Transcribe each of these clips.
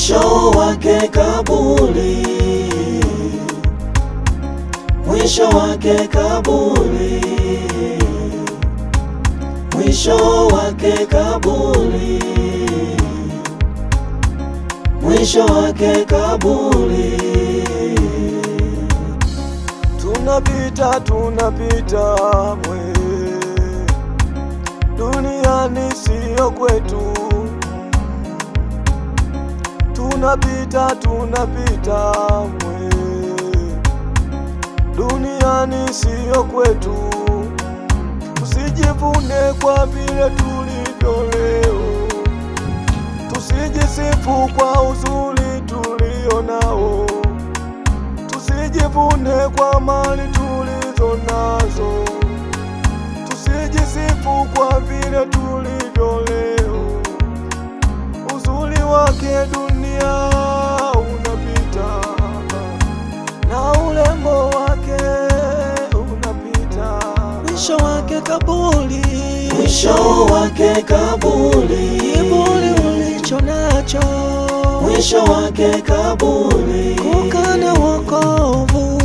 mwisho wake kaburi, mwisho wake kaburi, mwisho wake kaburi, mwisho wake kaburi. Tunapita mwe, duniani siyo kwetu. Tunapita mwe, duniani siyo kwetu. Tusijivune kwa vile tulivyo leo, tusijisifu kwa uzuri tulio nao, tusijivune kwa mali tulizo nazo, tusijisifu kwa vile tulivyo leo. Uzuri wake dunia unapita, na urembo wake unapita. Mwisho wake kaburi, mwisho wake kaburi, kiburi ulicho nacho. Mwisho wake kaburi, kukana wokovu.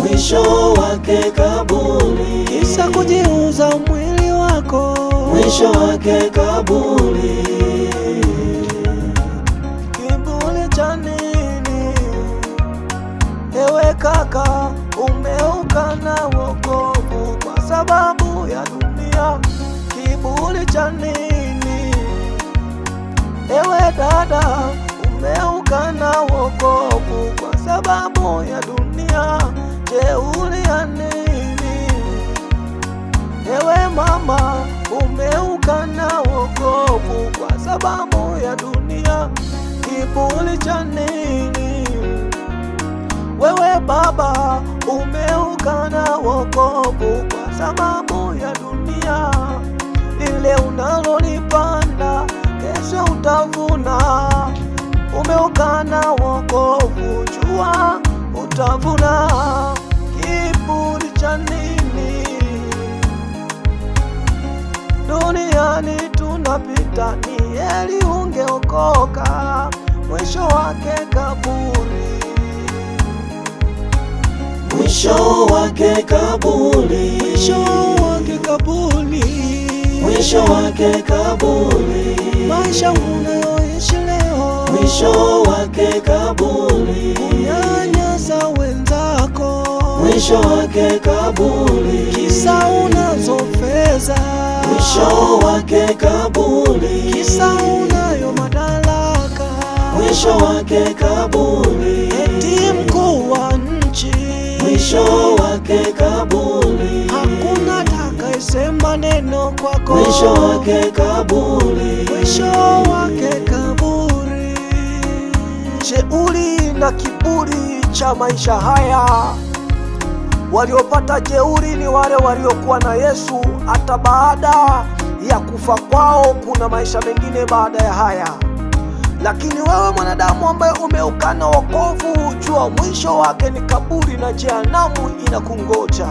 Mwisho wake kaburi, kisa kujiuza mwili wako. Mwisho wake kaburi. Kiburi cha nini? Ewe kaka, umeukana wokovu kwa sababu ya dunia. Kiburi cha nini? Ewe dada, umeukana wokovu kwa sababu ya dunia. Jeuri ya nini? Ewe mama, umeukana wokovu kwa sababu ya dunia. Kiburi cha nini? Wewe baba, umeukana wokovu kwa sababu ya dunia. Lile unalolipanda kesho utavuna. Umeukana wokovu, jua utavuna. Kiburi cha nini? Duniani tunapita, ni heri ungeokoka. Mwisho wake kaburi, mwisho wake kaburi, mwisho wake kaburi, mwisho wake kaburi. Maisha unayoishi leo, mwisho wake kaburi, kunyanyasa wenzako. Mwisho wake kaburi, kisa unazo fedha. Mwisho wake kaburi, kisa unayo madaraka. Mwisho wake kaburi, eti mkuu wa nchi. Mwisho wake kaburi, hakuna atakayesema neno kwako. Mwisho wake kaburi, mwisho wake kaburi. Jeuri na kiburi cha maisha haya. Waliopata jeuri ni wale waliokuwa na Yesu. Hata baada ya kufa kwao kuna maisha mengine baada ya haya. Lakini wewe mwanadamu ambaye umeukana wokovu, jua mwisho wake ni kaburi na jehanamu inakungoja.